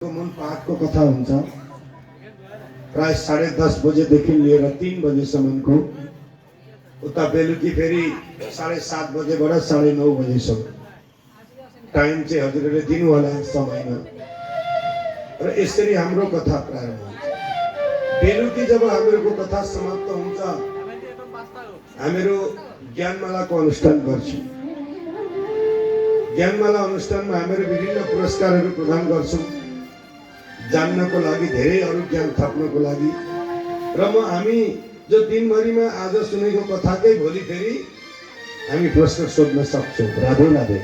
मूल पाठ को कथा हुन्छ प्राय 10:30 बजेदेखि लिएर 3 बजेसम्मको उता बेलुकी फेरि 7:30 बजेबाट 9:30 बजेसम्म टाइम चाहिँ हजुरहरूले दिनु होला समयमा। र यसरी हाम्रो कथा प्रारम्भ हुन्छ। बेलुकी जब हामीहरूको कथा समाप्त हुन्छ हामीहरू ज्ञानमालाको अनुष्ठान गर्छौँ। ज्ञानमाला अनुष्ठानमा हामीहरू विभिन्न पुरस्कारहरू प्रदान गर्छौँ जान्नको लागि, धेरै अरू ज्ञान थप्नको लागि। र हामी जो दिनभरिमा आज सुनेको कथाकै भोलि फेरि हामी प्रश्न सोध्न सक्छौँ। राधे राधे।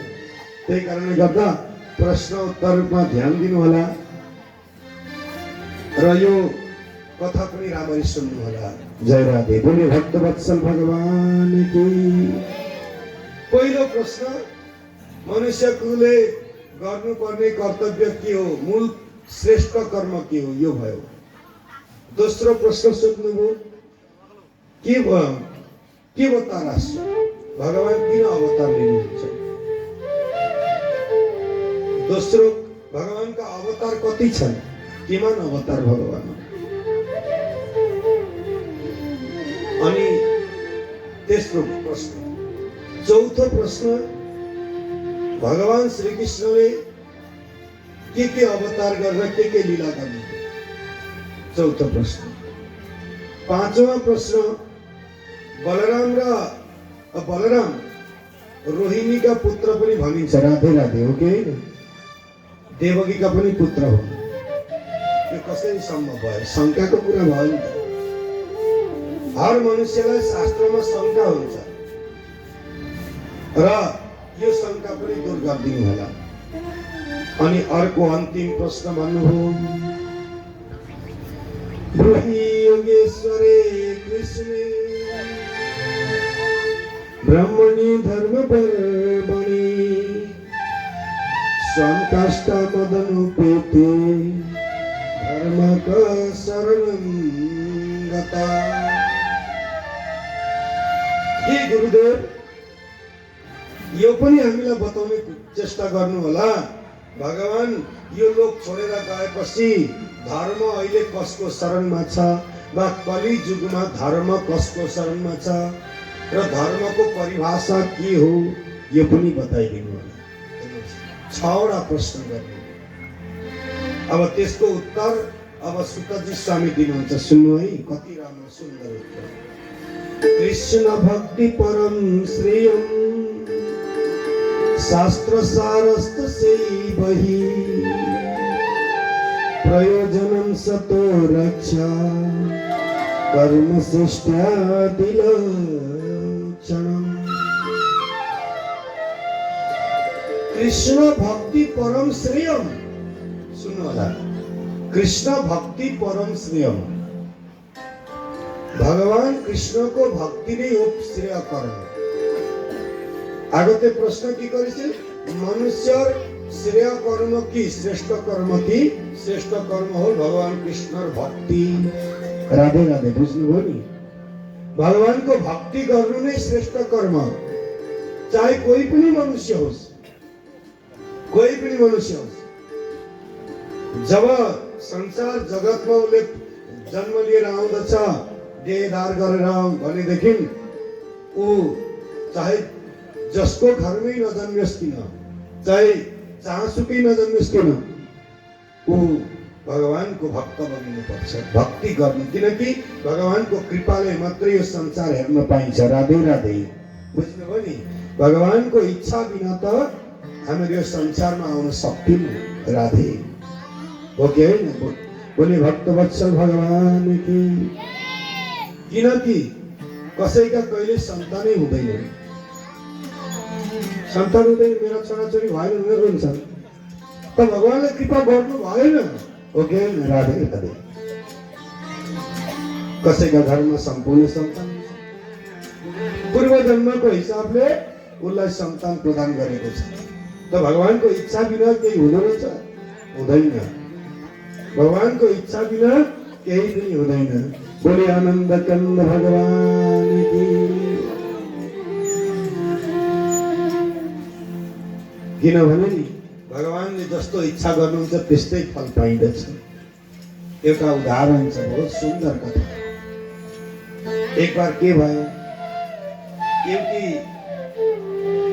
त्यही कारणले गर्दा प्रश्न उत्तर रूपमा ध्यान दिनु होला र यो कथा पनि राम्ररी सुन्नु होला। जय राधे। बोले भक्तवत्सल भगवान की। पहिलो प्रश्न, मनुष्यले गर्नुपर्ने कर्तव्य के हो, मूल श्रेष्ठ कर्म के हो, यो भयो। दोस्रो प्रश्न सोध्नुभयो के भयो तारास, भगवान किन अवतार लिनुहुन्छ। दोस्रो, भगवानका अवतार कति छन्, किमान अवतार भगवान। अनि तेस्रो प्रश्न, चौथो प्रश्न, भगवान श्री कृष्णले के अवतार गरेर के लीला गर्नु। चौथो प्रश्न। पाँचौं प्रश्न, बलराम रोहिणीका पुत्र पनि भनिन्छ। राधे राधे। हो कि होइन? देवकीका पनि पुत्र हो। यो कसरी सम्भव भयो? शङ्काको कुरा भयो नि त। हर मनुष्यलाई शास्त्रमा शङ्का हुन्छ र यो शङ्का पनि दूर गरिदिनु होला। अनि अर्को अन्तिम प्रश्न भन्नुभयो, ब्रूहि योगेश्वरे कृष्णे ब्रह्मणि धर्म पर्वणि संकाष्ट मदनुपेते धर्मक शरणं गता। हे गुरुदेव, यो पनि हामीलाई बताउने चेष्टा गर्नु होला। भगवान यो लोक छोडेर गएपछि धर्म अहिले कसको शरणमा छ वा कलि युगमा धर्म कसको शरणमा छ र धर्मको परिभाषा के हो, यो पनि बताइदिनु होला। 6वटा प्रश्न गर्नु। अब त्यसको उत्तर अब सुतजी स्वामी दिनुहुन्छ। सुन्नु है, कति राम्रो सुन्दर उत्तर। कृष्ण भक्ति परम श्रेयम् शास्त्र सारस्त से बही प्रयोजनम सतो रक्षा कर्म शिष्टादिलक्षणम्। कृष्ण भक्ति परम श्रेयम। सुन्नु होला, कृष्ण भक्ति परम श्रेयम। भगवान कृष्ण को भक्ति नै हो श्रेय कर्म। আগতে প্রশ্ন কি করেছে, মনুষ্যর শ্রেয় কর্ম কি, শ্রেষ্ঠ কর্ম কি? শ্রেষ্ঠ কর্ম হল ভগবান কৃষ্ণর ভক্তি। রাধে রাধে। বুঝनुभयो नि? भगवानको भक्ति गर्नु नै श्रेष्ठ कर्म। चाहे कोही पनि मनुष्य होस्, कोही पनि मनुष्य होस्। जब संसार जगतमा उसले जन्म लिएर आउँदछ देहधार गरेर भनेदेखि ऊ चाहे जसको घरमै नजन्मियोस् किन, चाहे जहाँसुकै नजन्मियोस् किन, ऊ भगवानको भक्त बन्नुपर्छ, भक्ति गर्नु। किनकि भगवानको कृपाले मात्रै यो संसार हेर्न पाइन्छ। राधे राधे। बुझ्नुभयो नि? भगवानको इच्छा बिना त हामी यो संसारमा आउन सक्दैनौँ। राधे। हो कि होइन? बोले भक्तवत्सल भगवान की। किनकि कसैका कहिले सन्तानै हुँदैन। सन्तान हुँदैन, मेरा छोराछोरी भएन भनेर रुन्छ। त भगवानले कृपा गर्नु भएन। हो कि होइन? राधे राधे। कसैका घरमा सम्पूर्ण सन्तान, पूर्व जन्मको हिसाबले उसलाई सन्तान प्रदान गरेको छ। त भगवानको इच्छा बिना केही हुँदो रहेछ? हुँदैन। भगवानको इच्छा बिना केही पनि हुँदैन। बोले आनन्द कंद भगवान की। किनभने भगवानले जस्तो इच्छा गर्नुहुन्छ त्यस्तै फल पाइँदछ। एउटा उदाहरण छ, बहुत सुन्दर कथा। एक बार के भयो, एउटी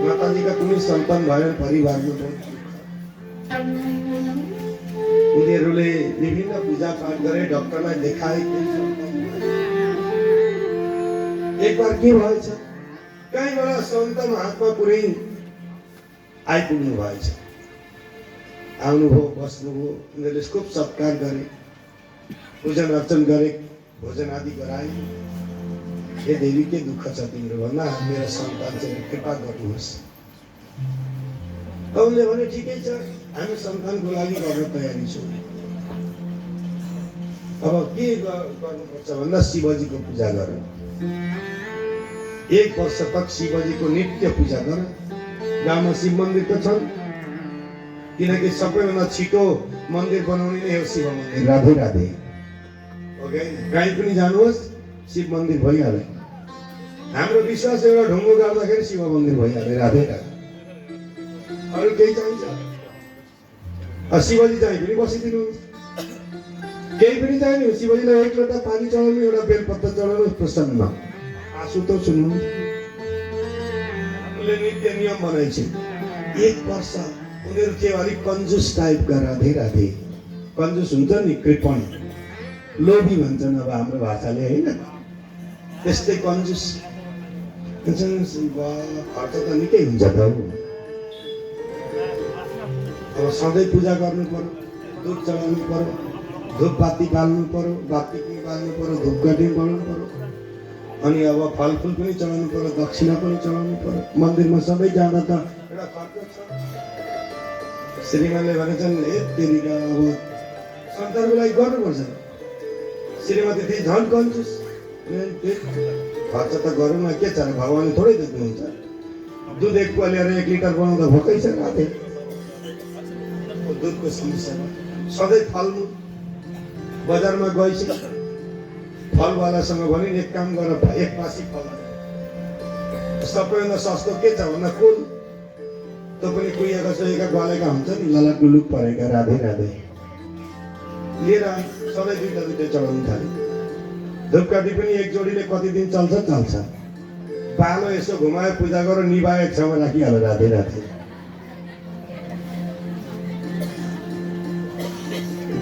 माताजीका कुनै सन्तान भएन, परिवारमा बहुत दुःख। उनीहरूले विभिन्न पूजा पाठ गरे, डक्टरलाई देखाए, केही सन्तान भएन। एक बार के भएछ, कहीँबाट सन्तान हातमा पुरै आइपुग्नु भएछ। आउनुभयो, बस्नुभयो, उनीहरूले खुब सत्कार गरे, पूजन अर्चन गरे, भोजन आदि गराए। हे देवी, के दुःख छ तिम्रो भन्दा मेरो सन्तान चाहिँ कृपा गर्नुहोस्। उनले भने ठिकै छ, हामी सन्तानको लागि गर्न तयारी छौँ। अब के गर्नुपर्छ भन्दा शिवजीको पूजा गर। 1 वर्ष तक शिवजीको नित्य पूजा गर। गाउँमा शिव मन्दिर त छन्, किनकि सबैभन्दा छिटो मन्दिर बनाउने नै हो शिव मन्दिर। राधे राधे। ओके, कहीँ पनि जानुहोस् शिव मन्दिर भइहाल्यो। हाम्रो विश्वास एउटा ढुङ्गो गाड्दाखेरि शिव मन्दिर भइहाल्यो। राधे राधे। अरू केही चाहिन्छ? शिवजी चाहिँ पनि बसिदिनुहुन्छ, केही पनि चाहिने। शिवजीलाई 1 लोटा पानी चढाउनु, एउटा बेलपत्र चढाउनु, प्रसन्न। आँसु त सुन्नु। उनले नित्य नियम बनाइछन्। 1 वर्ष उनीहरू के अलिक कन्जुस टाइपका। राधे राधे। कन्जुस हुन्छ नि, कृपण, लोभी भन्छन् अब हाम्रो भाषाले, होइन? त्यस्तै कन्जुस। खर्च त निकै हुन्छ त। अब सधैँ पूजा गर्नु पर्यो, दुध चढाउनु पर्यो, धूप बाती बाल्नु पर्यो, बाती पनि बाल्नु पर्यो, धूपकाठी बनाउनु पर्यो, अनि अब फलफुल पनि चढाउनु पर्यो, दक्षिणा पनि चढाउनु पर्यो। मन्दिरमा सबै जाँदा त एउटा खर्च छ। श्रीमानले भनेछन्, हे तेरिका, अब सन्तानको लागि गर्नुपर्छ। श्रीमती त्यही झन् कन्जुस। खर्च त गरौँ न, के छ र, भगवान्ले थोरै देख्नुहुन्छ। दुध 1 पोवा ल्याएर 1 लिटर बनाउँदा भोकै छ। राधे। दुधको समस्या सधैँ फल्नु। बजारमा गएपछि फलवालासँग भने एक काम गर, 1 पासी फल। सबैभन्दा सस्तो के छ भन्दा कुल। त पनि कुहिएका सोहेका गलेका हुन्छ नि, ललाट लुलुक परेका। राधे राधे। लिएर सधैँ 2-2 चढाउनु थाल्यो। धूपकाठी पनि 1 जोडीले कति दिन चल्छ चल्छ। बालो यसो घुमायो, पूजा गर, निभायो, एक ठाउँमा राखिहाल्यो। राधे राधे।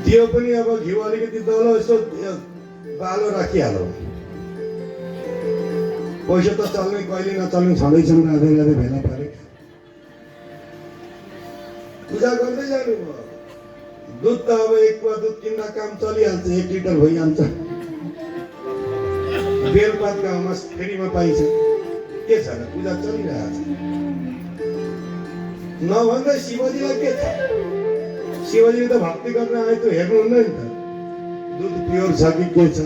त्यो पनि अब घिउ अलिकति दलो, यसो बालो राखिहाल्यो। पैसा त चल्ने, कहिले नचल्ने छँदैछन्। राधे राधे। भेला परे पूजा गर्दै जानु भयो। दुध त अब 1 पोवा दुध किन्दा काम चलिहाल्छ, 1 लिटर भइहाल्छ। बेलपात गाउँमा फ्रीमा पाइन्छ। के छ र, पूजा चलिरहेछ। नभन्दै शिवजीलाई के छ, शिवजीले त भक्ति गर्न आए, त हेर्नुहुन्न नि त दुध प्योर छ कि के छ।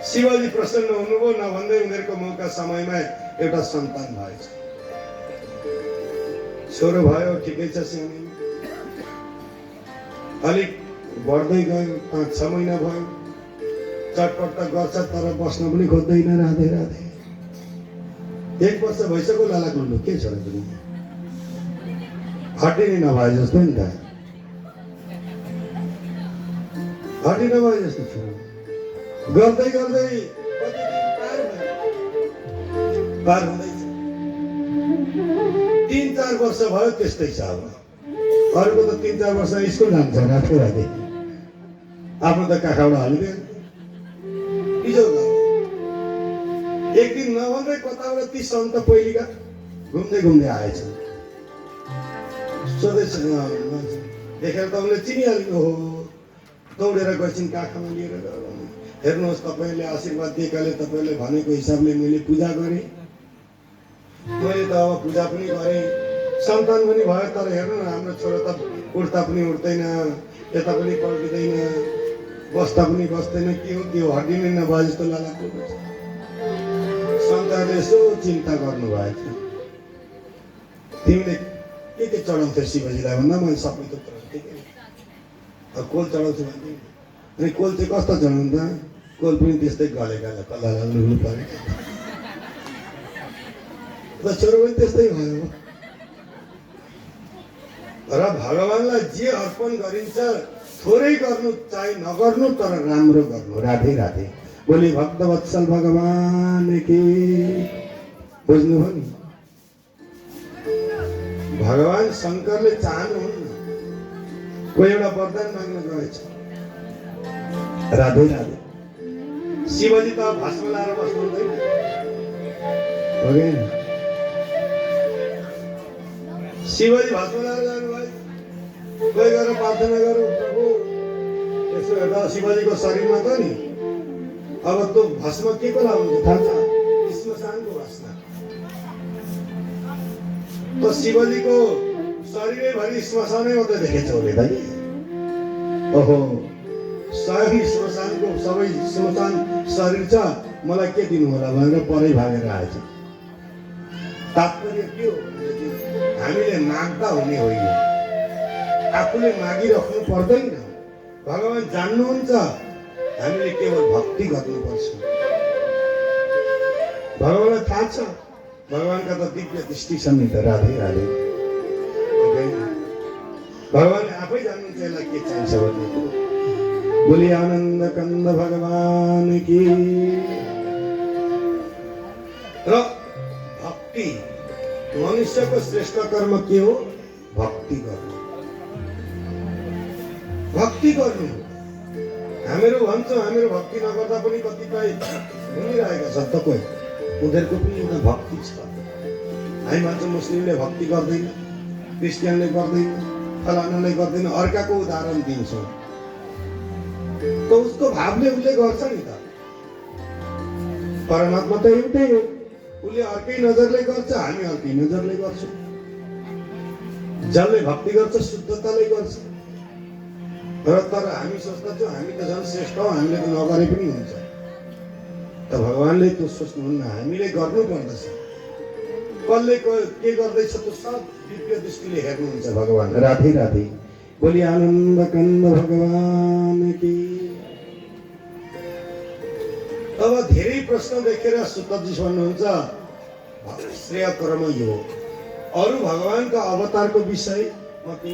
शिवजी प्रसन्न हुनुभयो। नभन्दै उनीहरूको मौका समयमा एउटा सन्तान भएछ, छोरो भयो। ठिकै छ, सिंह अलिक बढ्दै गयो, 5-6 महिना भयो। चटपट त गर्छ, तर बस्न पनि खोज्दैन। राधे राधे। 1 वर्ष भइसक्यो, लाला गुल्लु के छ र पनि, हड्डी नै नभए जस्तो नि त। हड्डी नभए जस्तो छ। गर्दै गर्दै कति दिन पार हुँदैछ। 3-4 वर्ष भयो, त्यस्तै छ। अब अरूको त 3-4 वर्ष स्कुल जान्छ। राधे राधे। आफ्नो त काखबाट हालिदियो। एक दिन नभन्दै कताबाट ती सन्त पहिलेका घुम्दै घुम्दै आएछ। सोधेछ, देखेर त उनले चिनिहाल्नु हो। दौडेर गएछन्, काखमा लिएर। हेर्नुहोस्, तपाईँले आशीर्वाद दिएकाले, तपाईँले भनेको हिसाबले मैले पूजा गरेँ। मैले त अब पूजा पनि गरेँ, सन्तान पनि भयो। तर हेर्नु न, हाम्रो छोरो त उठ्दा पनि उठ्दैन, यता पनि पल्टिँदैन, बस्दा पनि बस्दैन। के हो त्यो, हड्डी नै नभए जस्तो लाग्छ। सन्तानले यसो चिन्ता गर्नु भएको थियो। तिमीले के चढाउँथ्यौ शिवजीलाई भन्दा मैले सबै त चढाउँथेँ। कोल चढाउँछु भन्थेँ। अनि कोल चाहिँ कस्तो चढाउनु त? कोल पनि त्यस्तै गलेका कल्ला लुनु पऱ्यो। छोरो पनि त्यस्तै भयो। र भगवानलाई जे अर्पण गरिन्छ थोरै गर्नु चाहे नगर्नु तर राम्रो गर्नु। राधे राधे। बोली भक्तवत्सल भगवान की। बुझ्नुभयो नि? भगवान शङ्करले चाहनुहुन्न कोही एउटा वरदान माग्न गएछ। राधे राधे। शिवजी त भस्म लाएर बस्नुहुँदैन हो कि? शिवजी भस्म लाएर जानुभयो। कोही गएर प्रार्थना गरौँ, प्रभु यसो हेर्दा शिवजीको शरीरमा त नि अब त्यो भस्म के को लाउनु थाहा छ? श्मशानको भस्म। तो शिवजीको शरीरैभरि श्मशानै मात्रै देखेछ उसले त नि। ओहो, सबै श्मशानको सबै श्मशान शरीर छ, मलाई के दिनु होला भनेर परै भागेर आएछ। तात्पर्य के हो? हामीले माग्दा हुने होइन, आफूले मागिराख्नु पर्दैन। भगवान जान्नुहुन्छ, हामीले केवल भक्ति गर्नुपर्छ। भगवानलाई थाहा छ, भगवानका त दिव्य दृष्टि छन् नि त। राधे राधे। भगवानले आफै जान्नुहुन्छ यसलाई के चाहिन्छ भन्ने। बोली आनन्द कन्द भगवान की। र भक्ति, मनुष्यको श्रेष्ठ कर्म के हो? भक्ति गर्नु। भक्ति गर्नु। हामीहरू भन्छौँ हामीहरू भक्ति नगर्दा पनि कतिपय भनिरहेका छन् त कोही, उनीहरूको पनि एउटा भक्ति छ। हामी भन्छौँ मुस्लिमले भक्ति गर्दैन, क्रिस्चियनले गर्दैन, फलानाले गर्दैन, अर्काको उदाहरण दिन्छौँ। त उसको भावले उसले गर्छ नि त। परमात्मा त एउटै हो, उसले अर्कै नजरले गर्छ, हामी अर्कै नजरले गर्छौँ। जसले भक्ति गर्छ शुद्धताले गर्छ। तर हामी सोच्दछौँ हामी त झन् श्रेष्ठ हौ, हामीले त नगरे पनि हुन्छ। त भगवानले त्यो सोच्नुहुन्न, हामीले गर्नु पर्दछ। कसले के गर्दैछ त्यो सब दिव्य दृष्टिले हेर्नुहुन्छ भगवान। राधे राधे। बोली आनन्द कन्द भगवान की। अब धेरै प्रश्न देखेर सुतजी भन्नुहुन्छ श्रेय कर्म यो। अरू भगवानका अवतारको विषय